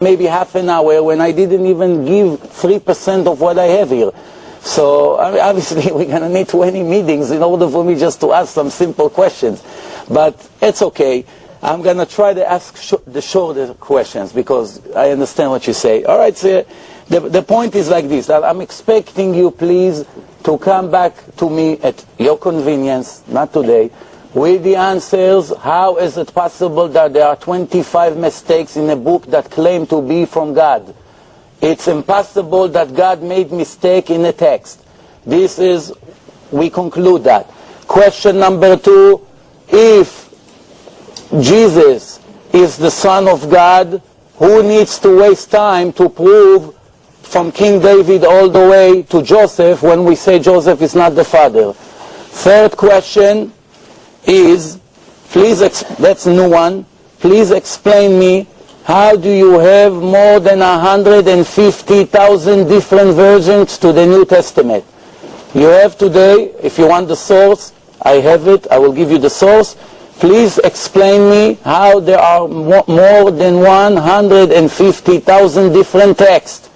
maybe half an hour when I didn't even give 3% of what I have here. So obviously we're going to need 20 meetings in order for me just to ask some simple questions. But it's okay. I'm going to try to ask the shorter questions because I understand what you say. All right, so the point is like this. I'm expecting you, please, to come back to me at your convenience, not today, with the answers. How is it possible that there are 25 mistakes in a book that claim to be from God? It's impossible that God made mistake in a text. We conclude that. Question number 2, if Jesus is the Son of God, who needs to waste time to prove from King David all the way to Joseph when we say Joseph is not the father? Third question is, that's a new one, please explain me, how do you have more than 150,000 different versions to the New Testament? You have today, if you want the source, I have it, I will give you the source. Please explain me how there are more than 150,000 different texts.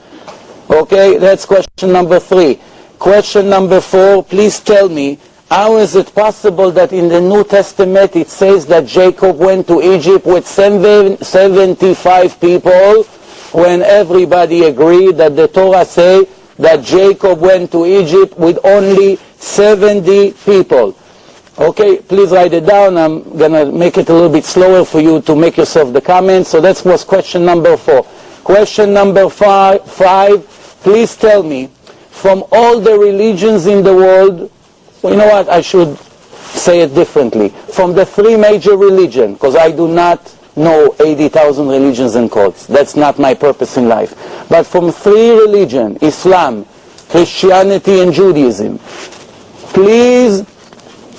Okay, that's question number 3. Question number 4, please tell me, how is it possible that in the New Testament it says that Jacob went to Egypt with 75 people when everybody agreed that the Torah say that Jacob went to Egypt with only 70 people? Okay, please write it down. I'm going to make it a little bit slower for you to make yourself the comments. So that was question number 4. Question number 5, please tell me, from all the religions in the world, well, you know what, I should say it differently. From the 3 major religions, because I do not know 80,000 religions and cults. That's not my purpose in life. But from 3 religions, Islam, Christianity, and Judaism, please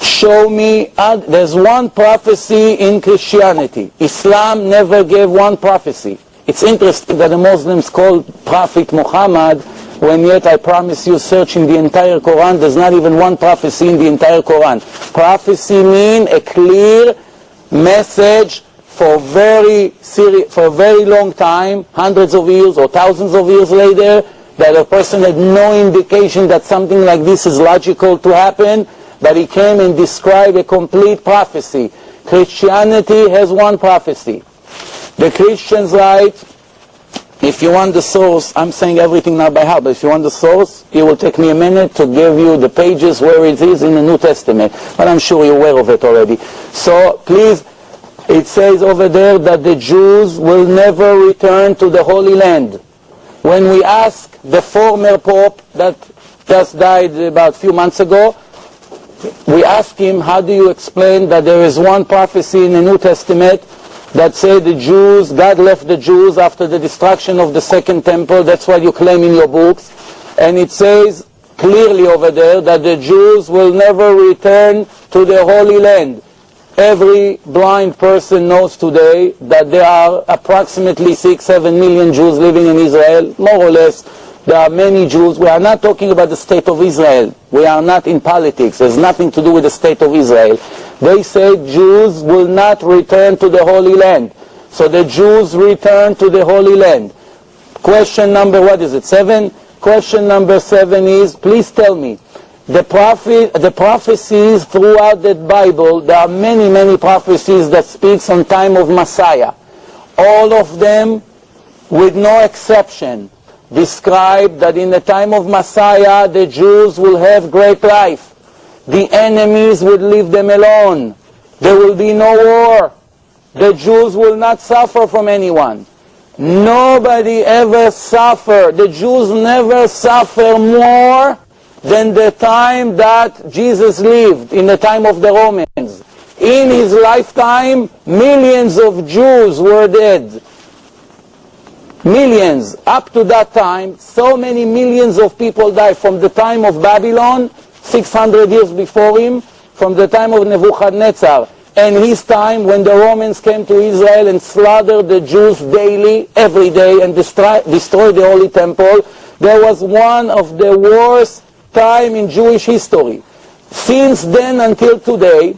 show me, there's one prophecy in Christianity. Islam never gave one prophecy. It's interesting that the Muslims call Prophet Muhammad, when yet I promise you, searching the entire Quran, there's not even one prophecy in the entire Quran. Prophecy means a clear message for very long time, hundreds of years or thousands of years later, that a person had no indication that something like this is logical to happen, but he came and described a complete prophecy. Christianity has one prophecy. The Christians write, if you want the source, I'm saying everything now by heart, but if you want the source, it will take me a minute to give you the pages where it is in the New Testament. But I'm sure you're aware of it already. So please, it says over there that the Jews will never return to the Holy Land. When we ask the former Pope that just died about a few months ago, we ask him, how do you explain that there is one prophecy in the New Testament that say the Jews, God left the Jews after the destruction of the Second Temple, that's what you claim in your books, and it says clearly over there that the Jews will never return to the Holy Land. Every blind person knows today that there are approximately 6-7 million Jews living in Israel, more or less. There are many Jews. We are not talking about the state of Israel. We are not in politics. There's nothing to do with the state of Israel. They say Jews will not return to the Holy Land. So the Jews return to the Holy Land. Question number, 7? Question number 7 is, please tell me, the prophecies throughout the Bible, there are many, many prophecies that speaks on time of Messiah. All of them, with no exception, describe that in the time of Messiah, the Jews will have great life. The enemies would leave them alone. There will be no war. The Jews will not suffer from anyone. Nobody ever suffered. The Jews never suffer more than the time that Jesus lived, in the time of the Romans. In his lifetime, millions of Jews were dead. Millions. Up to that time, so many millions of people died from the time of Babylon, 600 years before him, from the time of Nebuchadnezzar, and his time when the Romans came to Israel and slaughtered the Jews daily, every day, and destroyed the Holy Temple. There was one of the worst time in Jewish history. Since then until today,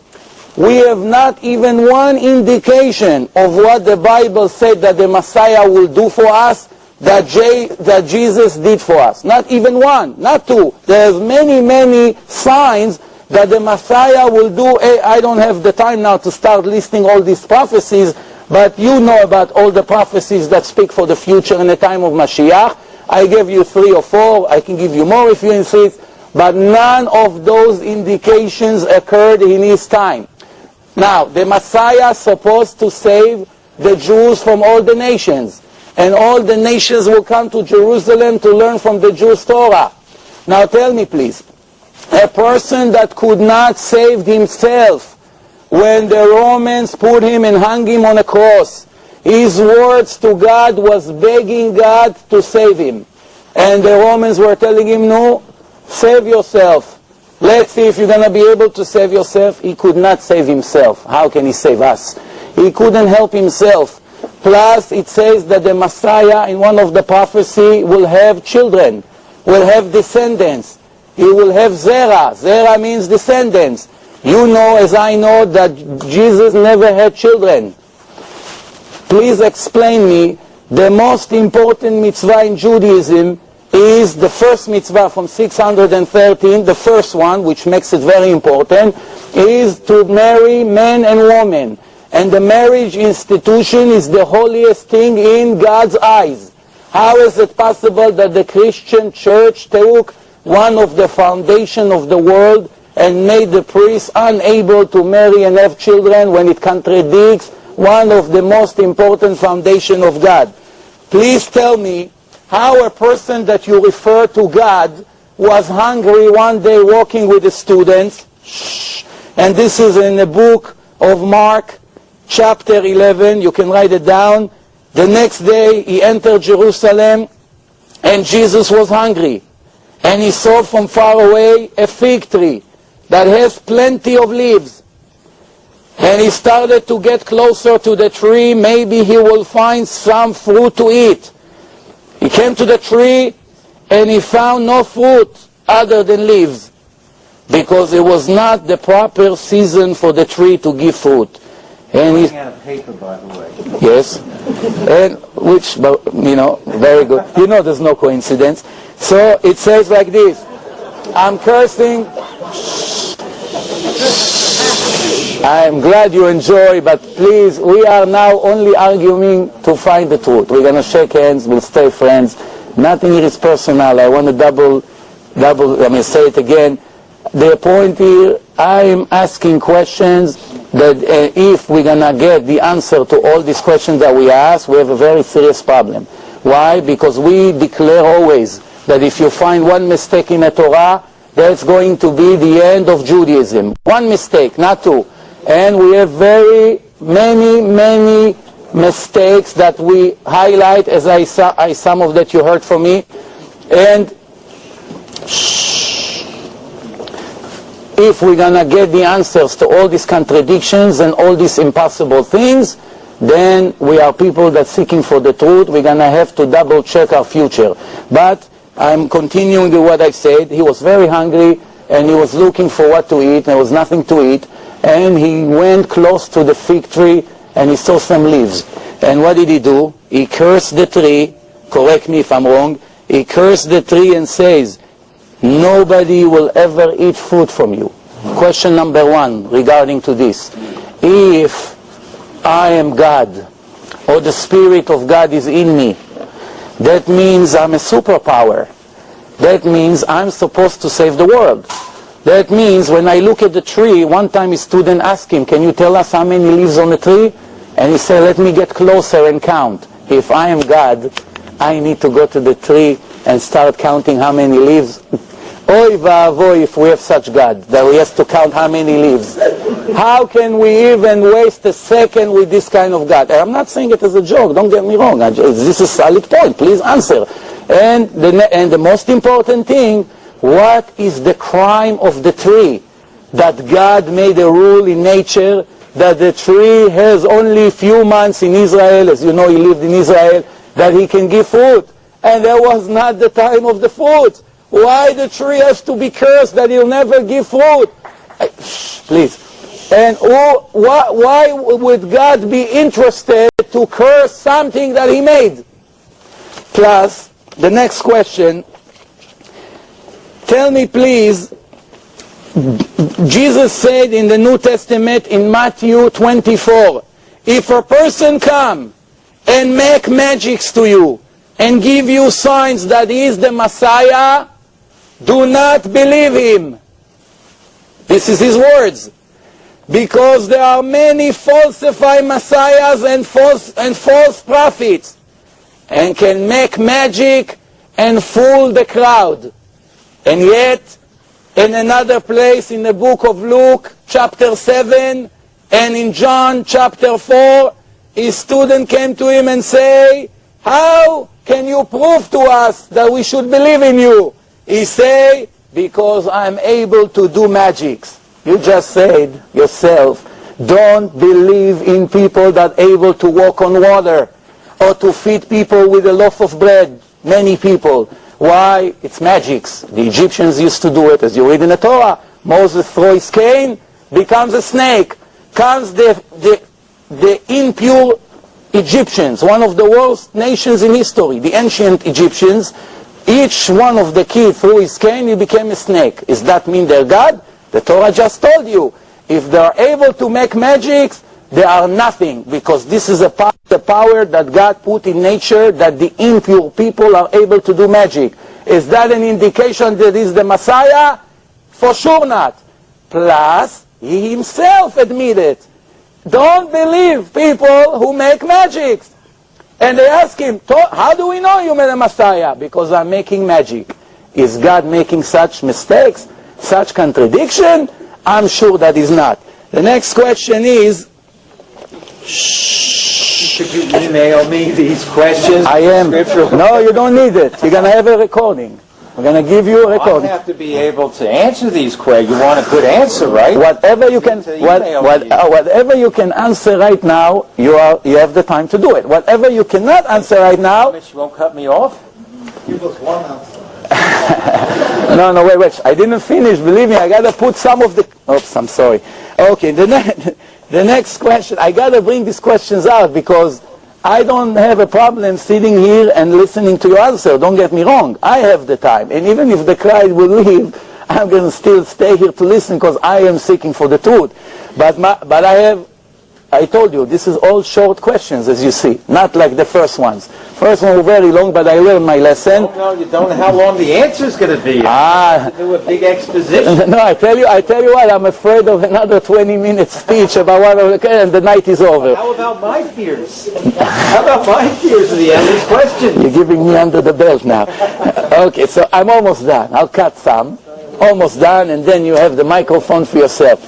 We have not even one indication of what the Bible said that the Messiah will do for us, that Jesus did for us. Not even one, not two. There's many, many signs that the Messiah will do. I don't have the time now to start listing all these prophecies, but you know about all the prophecies that speak for the future in the time of Mashiach. I gave you 3 or 4. I can give you more if you insist. But none of those indications occurred in his time. Now, the Messiah is supposed to save the Jews from all the nations. And all the nations will come to Jerusalem to learn from the Jews' Torah. Now tell me please, a person that could not save himself when the Romans put him and hung him on a cross, his words to God was begging God to save him. And the Romans were telling him, no, save yourself. Let's see if you're going to be able to save yourself. He could not save himself. How can he save us? He couldn't help himself. Plus, it says that the Messiah, in one of the prophecy, will have children, will have descendants. He will have Zerah. Zerah means descendants. You know, as I know, that Jesus never had children. Please explain me, the most important mitzvah in Judaism is the first mitzvah from 613, the first one, which makes it very important, is to marry man and woman. And the marriage institution is the holiest thing in God's eyes. How is it possible that the Christian church took one of the foundation of the world and made the priests unable to marry and have children when it contradicts one of the most important foundation of God? Please tell me how a person that you refer to God was hungry one day walking with the students, and this is in the book of Mark, chapter 11, you can write it down. The next day he entered Jerusalem and Jesus was hungry. And he saw from far away a fig tree that has plenty of leaves. And he started to get closer to the tree. Maybe he will find some fruit to eat. He came to the tree and he found no fruit other than leaves, because it was not the proper season for the tree to give fruit. And he's out of paper, by the way. Yes, and which, you know, very good. You know, there's no coincidence. So it says like this: I'm cursing. I'm glad you enjoy, but please, we are now only arguing to find the truth. We're going to shake hands, we'll stay friends. Nothing here is personal. I want to say it again. The point here, I am asking questions that if we're going to get the answer to all these questions that we ask, we have a very serious problem. Why? Because we declare always that if you find one mistake in the Torah, that's going to be the end of Judaism. One mistake, not two. And we have very many mistakes that we highlight, as some of that you heard from me. And if we're going to get the answers to all these contradictions and all these impossible things, then we are people that seeking for the truth. We're going to have to double check our future. But I'm continuing with what I said. He was very hungry and he was looking for what to eat. There was nothing to eat. And he went close to the fig tree and he saw some leaves. And what did he do? He cursed the tree. Correct me if I'm wrong. He cursed the tree and says, nobody will ever eat fruit from you. Question number 1 regarding to this. If I am God, or the Spirit of God is in me, that means I'm a superpower. That means I'm supposed to save the world. That means when I look at the tree, one time a student asked him, can you tell us how many leaves on the tree? And he said, let me get closer and count. If I am God, I need to go to the tree and start counting how many leaves. Oy va'avoy if we have such God, that we have to count how many leaves. How can we even waste a second with this kind of God? And I'm not saying it as a joke, don't get me wrong. This is a solid point, please answer. And the most important thing, what is the crime of the tree? That God made a rule in nature that the tree has only a few months in Israel, as you know he lived in Israel, that he can give fruit. And that was not the time of the fruit. Why the tree has to be cursed that he'll never give fruit? Please. And why would God be interested to curse something that he made? Plus, the next question, tell me please, Jesus said in the New Testament in Matthew 24, if a person come and make magics to you and give you signs that he is the Messiah, do not believe him. This is his words. Because there are many falsified messiahs and false prophets, and can make magic and fool the crowd. And yet, in another place in the book of Luke, chapter 7, and in John, chapter 4, his student came to him and say, how can you prove to us that we should believe in you? He say, because I'm able to do magics. You just said yourself, don't believe in people that are able to walk on water or to feed people with a loaf of bread, many people. Why? It's magics. The Egyptians used to do it, as you read in the Torah. Moses throws his cane, becomes a snake. Comes the impure Egyptians, one of the worst nations in history, the ancient Egyptians. Each one of the kids threw his cane, he became a snake. Does that mean they're God? The Torah just told you, if they are able to make magics, they are nothing, because this is the power that God put in nature, that the impure people are able to do magic. Is that an indication that he's the Messiah? For sure not. Plus, he himself admitted, don't believe people who make magics. And they ask him, how do we know you're the Messiah? Because I'm making magic. Is God making such mistakes? Such contradiction? I'm sure that is not. The next question is, could you email me these questions? I am. No, you don't need it. You're going to have a recording. We're going to give you a recording. I have to be able to answer these questions. You want a good answer, right? Whatever you can, whatever you can answer right now, you have the time to do it. Whatever you cannot answer right now, you won't cut me off. Give us one answer. No, wait. I didn't finish. Believe me, I got to put some of the... Oops, I'm sorry. Okay, the next question. I got to bring these questions out because I don't have a problem sitting here and listening to your answer. Don't get me wrong. I have the time. And even if the crowd will leave, I'm going to still stay here to listen because I am seeking for the truth. But I told you, this is all short questions, as you see, not like the first ones. First one were very long, but I learned my lesson. No, you don't know how long the answer's going to be. You have to do a big exposition. No, I tell you what, I'm afraid of another 20-minute speech about what, and the night is over. How about my fears? How about my fears of the endless question? You're giving me under the belt now. Okay, so I'm almost done. I'll cut some. Almost done, and then you have the microphone for yourself.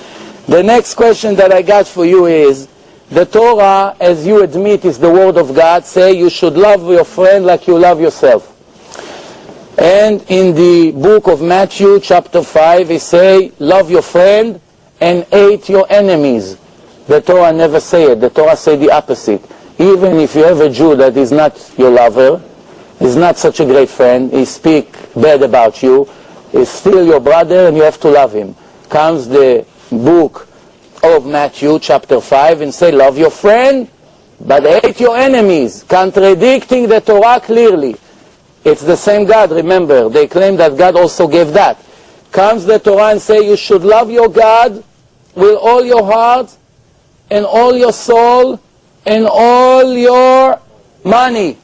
The next question that I got for you is, the Torah, as you admit, is the Word of God, say you should love your friend like you love yourself. And in the book of Matthew, chapter 5, it say, love your friend and hate your enemies. The Torah never say it. The Torah say the opposite. Even if you have a Jew that is not your lover, is not such a great friend, he speak bad about you, is still your brother and you have to love him. Comes the book of Matthew chapter 5 and say, love your friend, but hate your enemies, contradicting the Torah clearly. It's the same God, remember. They claim that God also gave that. Comes the Torah and say, you should love your God with all your heart and all your soul and all your money.